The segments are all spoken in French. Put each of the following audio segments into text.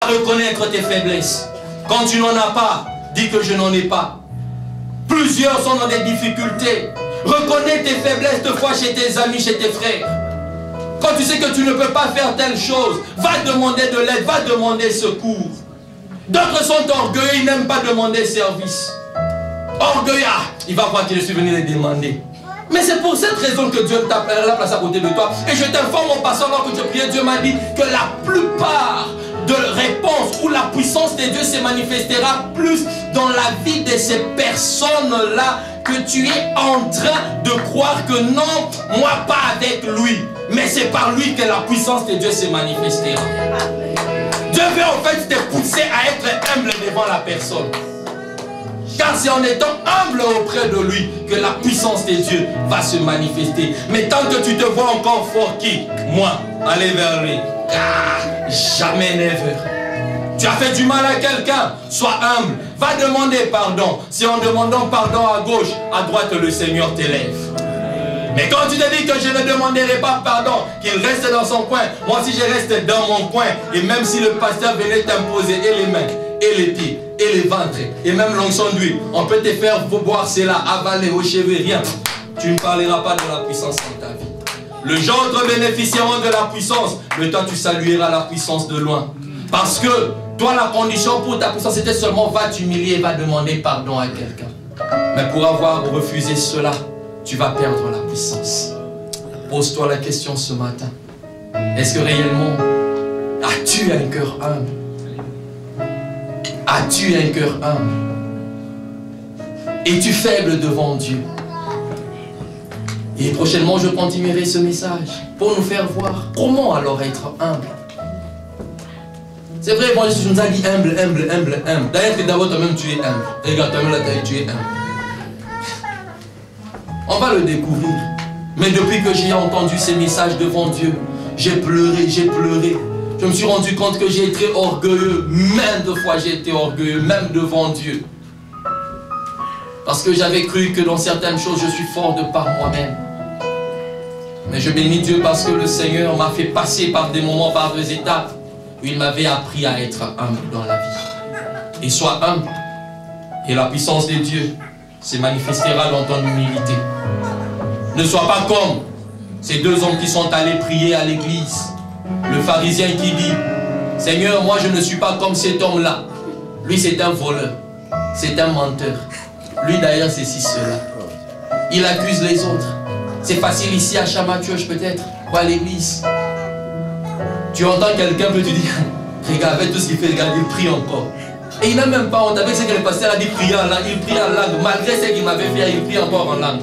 reconnaître tes faiblesses. Quand tu n'en as pas, dis que je n'en ai pas. Plusieurs sont dans des difficultés. Reconnais tes faiblesses de fois chez tes amis, chez tes frères. Quand tu sais que tu ne peux pas faire telle chose, va demander de l'aide, va demander secours. D'autres sont orgueilleux, ils n'aiment pas demander service. Orgueilleux, il va voir que je suis venu les demander. Mais c'est pour cette raison que Dieu t'a placé à côté de toi. Et je t'informe en passant, alors que je priais, Dieu m'a dit que la plupart de réponses où la puissance de Dieu se manifestera plus dans la vie de ces personnes-là, que tu es en train de croire que non, moi pas avec lui, mais c'est par lui que la puissance de Dieu se manifestera. Dieu veut en fait te pousser à être humble devant la personne. Car c'est en étant humble auprès de lui que la puissance de Dieu va se manifester. Mais tant que tu te vois encore fort, qui? Moi, aller vers lui. Ah, jamais, never. Tu as fait du mal à quelqu'un, sois humble. Va demander pardon. Si en demandant pardon à gauche, à droite, le Seigneur t'élève. Mais quand tu te dis que je ne demanderai pas pardon, qu'il reste dans son coin, moi aussi je reste dans mon coin. Et même si le pasteur venait t'imposer et les mains, et les pieds, et les ventres, et même l'onction d'huile, on peut te faire boire cela, avaler aux cheveux, rien. Tu ne parleras pas de la puissance dans ta vie. Les autres bénéficieront de la puissance, mais toi tu salueras la puissance de loin. Parce que toi la condition pour ta puissance c'était seulement va t'humilier et va demander pardon à quelqu'un. Mais pour avoir refusé cela, tu vas perdre la puissance. Pose-toi la question ce matin. Est-ce que réellement as-tu un cœur humble? As-tu un cœur humble? Es-tu faible devant Dieu? Et prochainement, je continuerai ce message pour nous faire voir comment alors être humble. C'est vrai, moi je nous ai dit humble, humble, humble, humble. D'ailleurs, d'abord toi-même tu es humble. Regarde, toi-même là, tu es humble. On va le découvrir. Mais depuis que j'ai entendu ces messages devant Dieu, j'ai pleuré, j'ai pleuré. Je me suis rendu compte que j'ai été orgueilleux. Même de fois j'ai été orgueilleux, même devant Dieu. Parce que j'avais cru que dans certaines choses, je suis fort de par moi-même. Mais je bénis Dieu parce que le Seigneur m'a fait passer par des moments, par des étapes où il m'avait appris à être humble dans la vie. Et sois humble. Et la puissance de Dieu se manifestera dans ton humilité. Ne sois pas comme ces deux hommes qui sont allés prier à l'église. Le pharisien qui dit, Seigneur, moi je ne suis pas comme cet homme-là. Lui c'est un voleur, c'est un menteur. Lui d'ailleurs c'est ci, cela. Il accuse les autres. C'est facile ici à Chamatioche peut-être, ou à l'église. Tu entends quelqu'un peut te dire, regarde avec tout ce qu'il fait, regarde, il prie encore. Et il n'a même pas honte avec ce que le pasteur a dit, prier en langue. Il prie en langue, malgré ce qu'il m'avait fait, il prie encore en langue.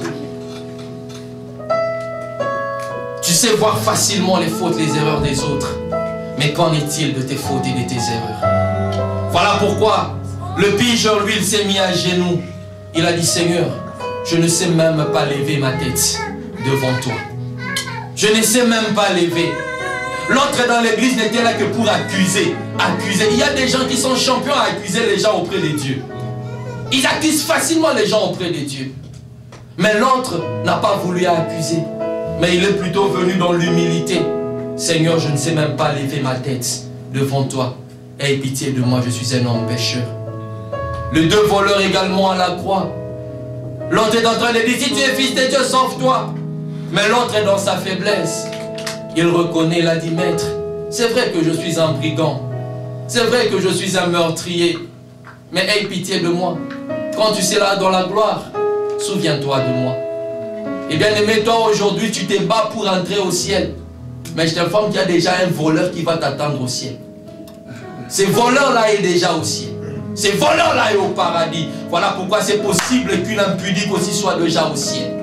Tu sais voir facilement les fautes, les erreurs des autres. Mais qu'en est-il de tes fautes et de tes erreurs? Voilà pourquoi le pigeur, lui, il s'est mis à genoux. Il a dit, Seigneur, je ne sais même pas lever ma tête devant toi. Je ne sais même pas lever. L'autre dans l'église n'était là que pour accuser. Accuser. Il y a des gens qui sont champions à accuser les gens auprès de Dieu. Ils accusent facilement les gens auprès de Dieu. Mais l'autre n'a pas voulu accuser. Mais il est plutôt venu dans l'humilité. Seigneur, je ne sais même pas lever ma tête devant toi. Aie pitié de moi, je suis un homme pécheur. Les deux voleurs également à la croix. L'autre est en train de dire, si tu es fils de Dieu, sauve-toi. Mais l'autre est dans sa faiblesse. Il reconnaît, il a dit, maître, c'est vrai que je suis un brigand. C'est vrai que je suis un meurtrier. Mais aie pitié de moi. Quand tu seras dans la gloire, souviens-toi de moi. Et bien aimé, toi aujourd'hui, tu te bats pour entrer au ciel. Mais je t'informe qu'il y a déjà un voleur qui va t'attendre au ciel. Ce voleur-là est déjà au ciel. Ce voleur-là est au paradis. Voilà pourquoi c'est possible qu'une impudique aussi soit déjà au ciel.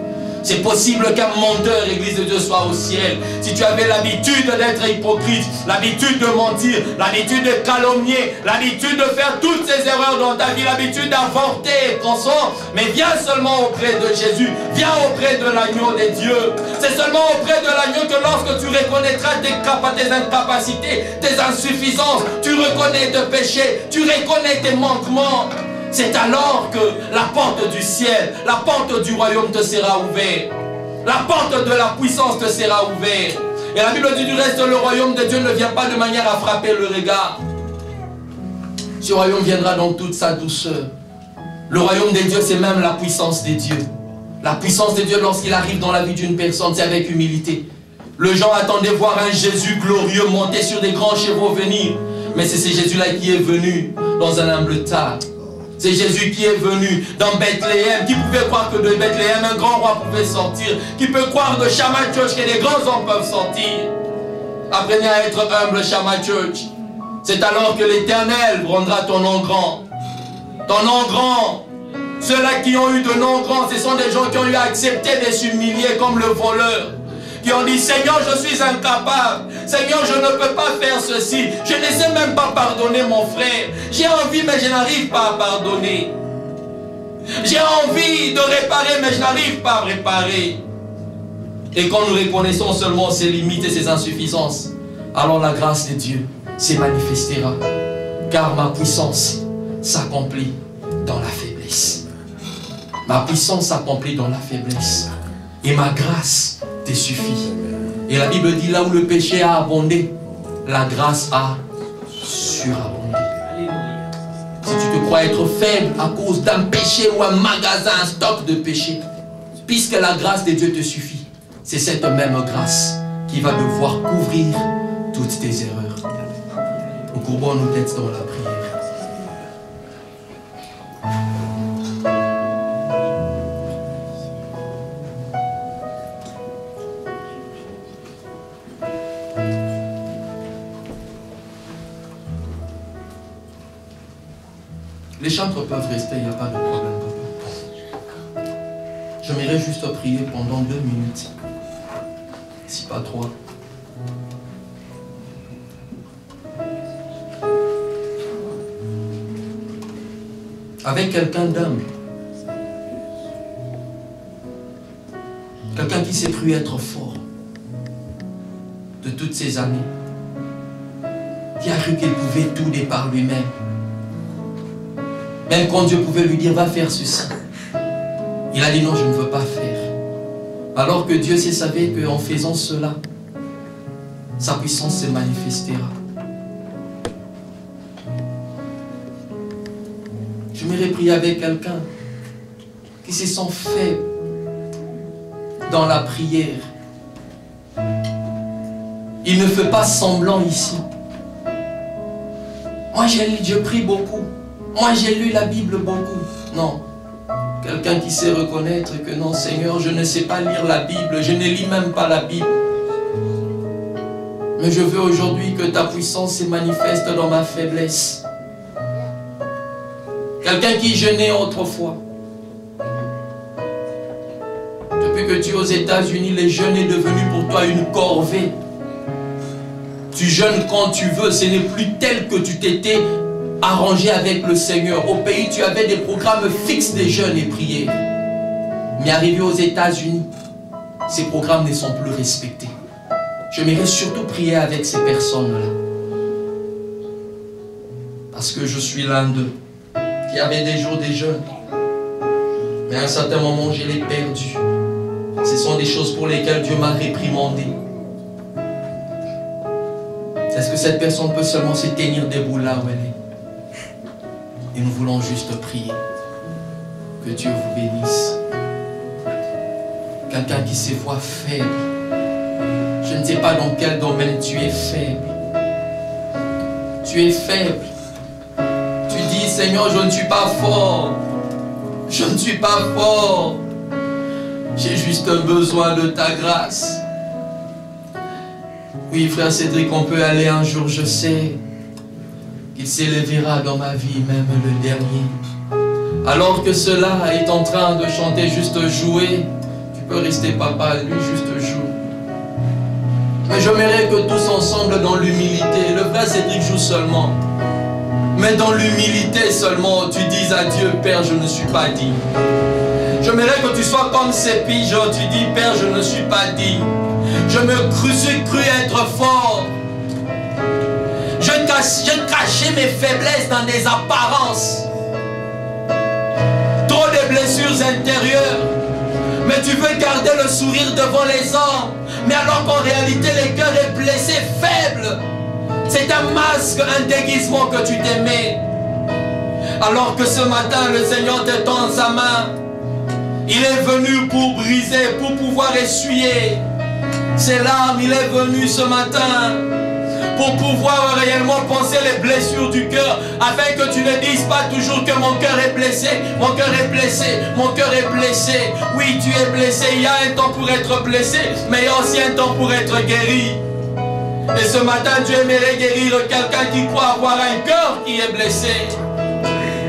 C'est possible qu'un menteur, Église de Dieu, soit au ciel. Si tu avais l'habitude d'être hypocrite, l'habitude de mentir, l'habitude de calomnier, l'habitude de faire toutes ces erreurs dans ta vie, l'habitude d'avorter ton sang, mais viens seulement auprès de Jésus, viens auprès de l'agneau de Dieu. C'est seulement auprès de l'agneau que lorsque tu reconnaîtras tes incapacités, tes insuffisances, tu reconnais tes péchés, tu reconnais tes manquements. C'est alors que la porte du ciel, la porte du royaume te sera ouverte. La porte de la puissance te sera ouverte. Et la Bible dit du reste, le royaume de Dieu ne vient pas de manière à frapper le regard. Ce royaume viendra dans toute sa douceur. Le royaume des dieux, c'est même la puissance des dieux. La puissance des dieux, lorsqu'il arrive dans la vie d'une personne, c'est avec humilité. Le gens attendaient voir un Jésus glorieux monter sur des grands chevaux venir. Mais c'est ce Jésus-là qui est venu dans un humble tas. C'est Jésus qui est venu dans Bethléem. Qui pouvait croire que de Bethléem, un grand roi pouvait sortir? Qui peut croire de Shammah Church que des grands hommes peuvent sortir? Apprenez à être humble, Shammah Church. C'est alors que l'Éternel rendra ton nom grand. Ton nom grand. Ceux-là qui ont eu de noms grands, ce sont des gens qui ont eu à accepter de s'humilier comme le voleur. Qui ont dit, Seigneur, je suis incapable. Seigneur, je ne peux pas faire ceci. Je ne sais même pas pardonner mon frère. J'ai envie, mais je n'arrive pas à pardonner. J'ai envie de réparer, mais je n'arrive pas à réparer. Et quand nous reconnaissons seulement ses limites et ses insuffisances, alors la grâce de Dieu se manifestera. Car ma puissance s'accomplit dans la faiblesse. Ma puissance s'accomplit dans la faiblesse. Et ma grâce te suffit. Et la Bible dit, là où le péché a abondé, la grâce a surabondé. Si tu te crois être faible à cause d'un péché ou un magasin, un stock de péché, puisque la grâce de Dieu te suffit, c'est cette même grâce qui va devoir couvrir toutes tes erreurs. Nous courbons nos têtes dans la prière. Les chantres peuvent rester, il n'y a pas de problème, papa. J'aimerais juste prier pendant 2 minutes, si pas 3. Avec quelqu'un d'humble. Quelqu'un qui s'est cru être fort de toutes ces années. Qui a cru qu'il pouvait tout de par lui-même. Même quand Dieu pouvait lui dire, va faire ceci. Il a dit, non, je ne veux pas faire. Alors que Dieu savait qu'en faisant cela, sa puissance se manifestera. J'aimerais prier avec quelqu'un qui se sent faible dans la prière. Il ne fait pas semblant ici. Moi, je prie beaucoup. Moi, j'ai lu la Bible beaucoup. Non. Quelqu'un qui sait reconnaître que non, Seigneur, je ne sais pas lire la Bible. Je ne lis même pas la Bible. Mais je veux aujourd'hui que ta puissance se manifeste dans ma faiblesse. Quelqu'un qui jeûnait autrefois. Depuis que tu es aux États-Unis, le jeûne est devenu pour toi une corvée. Tu jeûnes quand tu veux. Ce n'est plus tel que tu t'étais arrangé avec le Seigneur. Au pays, tu avais des programmes fixes de jeûne et prières. Mais arrivé aux États-Unis, ces programmes ne sont plus respectés. J'aimerais surtout prier avec ces personnes-là. Parce que je suis l'un d'eux qui avait des jours de jeûne. Mais à un certain moment, je l'ai perdu. Ce sont des choses pour lesquelles Dieu m'a réprimandé. Est-ce que cette personne peut seulement se tenir debout là où elle est? Et nous voulons juste prier. Que Dieu vous bénisse. Quelqu'un qui se voit faible. Je ne sais pas dans quel domaine tu es faible. Tu es faible. Tu dis, Seigneur, je ne suis pas fort. Je ne suis pas fort. J'ai juste besoin de ta grâce. Oui, frère Cédric, on peut aller un jour, je sais qu'il s'élèvera dans ma vie, même le dernier. Alors que cela est en train de chanter, juste jouer, tu peux rester papa, lui juste joue. Mais j'aimerais que tous ensemble dans l'humilité, le frère Cédric joue seulement, mais dans l'humilité seulement, tu dis à Dieu, Père, je ne suis pas digne. J'aimerais que tu sois comme ces pigeons, tu dis, Père, je ne suis pas digne. Je suis cru être fort. Je cachais mes faiblesses dans des apparences. Trop de blessures intérieures. Mais tu veux garder le sourire devant les hommes. Mais alors qu'en réalité, le cœur est blessé, faible. C'est un masque, un déguisement que tu t'aimais. Alors que ce matin, le Seigneur te tend sa main. Il est venu pour briser, pour pouvoir essuyer ses larmes. Il est venu ce matin pour pouvoir réellement penser les blessures du cœur, afin que tu ne dises pas toujours que mon cœur est blessé, mon cœur est blessé, mon cœur est blessé. Oui, tu es blessé, il y a un temps pour être blessé, mais il y a aussi un temps pour être guéri. Et ce matin, tu aimerais guérir quelqu'un qui croit avoir un cœur qui est blessé.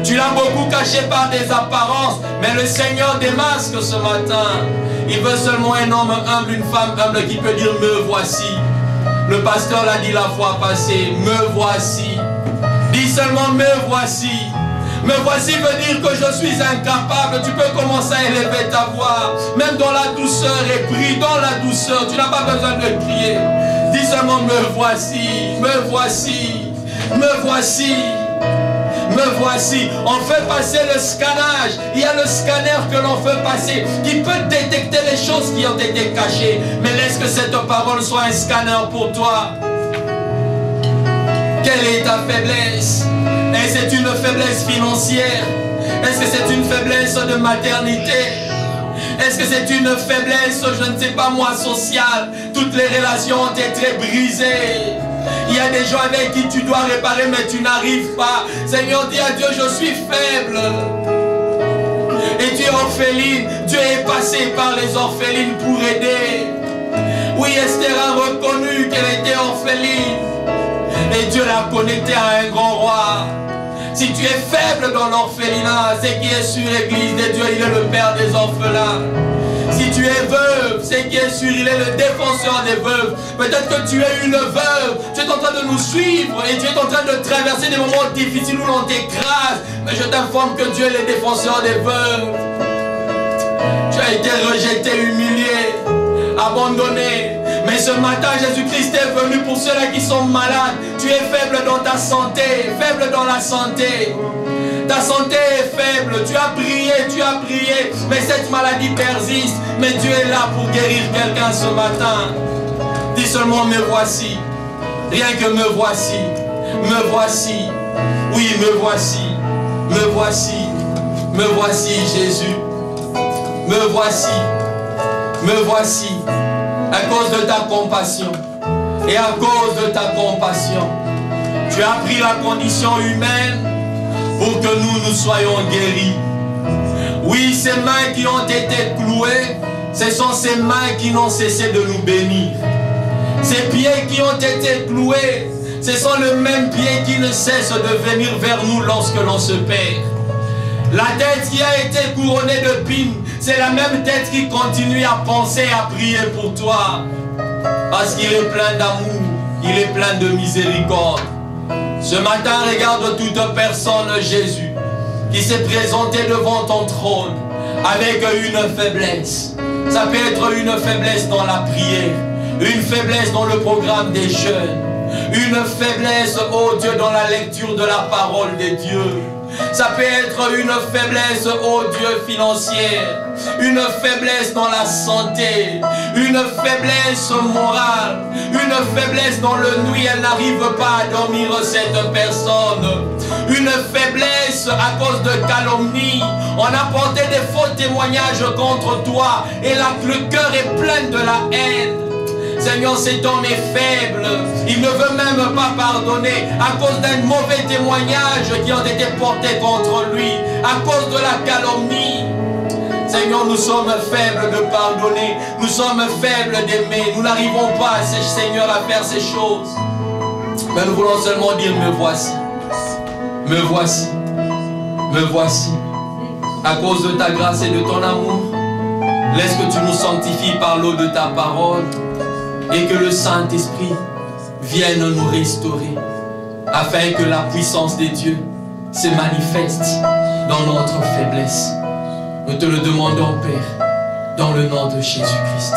Tu l'as beaucoup caché par des apparences, mais le Seigneur démasque ce matin. Il veut seulement un homme humble, une femme humble qui peut dire « me voici ». Le pasteur l'a dit la fois passée, « me voici ». Dis seulement « me voici ». Me voici veut dire que je suis incapable. Tu peux commencer à élever ta voix, même dans la douceur, et prie dans la douceur. Tu n'as pas besoin de crier. Dis seulement « me voici, me voici, me voici ». Me voici. On fait passer le scannage. Il y a le scanner que l'on fait passer qui peut détecter les choses qui ont été cachées. Mais laisse que cette parole soit un scanner pour toi. Quelle est ta faiblesse? Est-ce que c'est une faiblesse financière? Est-ce que c'est une faiblesse de maternité? Est-ce que c'est une faiblesse, je ne sais pas moi, sociale? Toutes les relations ont été brisées. Il y a des gens avec qui tu dois réparer, mais tu n'arrives pas. Seigneur, dis à Dieu, je suis faible. Et tu es orpheline. Dieu est passé par les orphelines pour aider. Oui, Esther a reconnu qu'elle était orpheline. Et Dieu l'a connectée à un grand roi. Si tu es faible dans l'orphelinat, c'est qui est sur l'église de Dieu, il est le père des orphelins. Si tu es veuve, c'est qui est sûr, il est le défenseur des veuves. Peut-être que tu es une veuve, tu es en train de nous suivre et tu es en train de traverser des moments difficiles où l'on t'écrase. Mais je t'informe que Dieu est le défenseur des veuves. Tu as été rejeté, humilié, abandonné. Mais ce matin, Jésus-Christ est venu pour ceux-là qui sont malades. Tu es faible dans ta santé, faible dans la santé. Ta santé est faible, tu as prié, mais cette maladie persiste. Mais Dieu est là pour guérir quelqu'un ce matin. Dis seulement, me voici. Rien que me voici. Me voici. Oui, me voici. Me voici. Me voici, Jésus. Me voici. Me voici. À cause de ta compassion. Et à cause de ta compassion, tu as pris la condition humaine pour que nous soyons guéris. Oui, ces mains qui ont été clouées, ce sont ces mains qui n'ont cessé de nous bénir. Ces pieds qui ont été cloués, ce sont les mêmes pieds qui ne cessent de venir vers nous lorsque l'on se perd. La tête qui a été couronnée de pines, c'est la même tête qui continue à penser, à prier pour toi. Parce qu'il est plein d'amour, il est plein de miséricorde. Ce matin, regarde toute personne, Jésus, qui s'est présenté devant ton trône avec une faiblesse. Ça peut être une faiblesse dans la prière, une faiblesse dans le programme des jeunes, une faiblesse, oh Dieu, dans la lecture de la parole de Dieu. Ça peut être une faiblesse, oh Dieu, financière, une faiblesse dans la santé, une faiblesse morale, une faiblesse dans le nuit, elle n'arrive pas à dormir cette personne, une faiblesse à cause de calomnie, on a porté des faux témoignages contre toi et là le cœur est plein de la haine. Seigneur, cet homme est faible. Il ne veut même pas pardonner à cause d'un mauvais témoignage qui ont été portés contre lui, à cause de la calomnie. Seigneur, nous sommes faibles de pardonner. Nous sommes faibles d'aimer. Nous n'arrivons pas, Seigneur, à faire ces choses. Mais nous voulons seulement dire, me voici. Me voici. Me voici. À cause de ta grâce et de ton amour, laisse que tu nous sanctifies par l'eau de ta parole. Et que le Saint-Esprit vienne nous restaurer, afin que la puissance de Dieu se manifeste dans notre faiblesse. Nous te le demandons, Père, dans le nom de Jésus-Christ.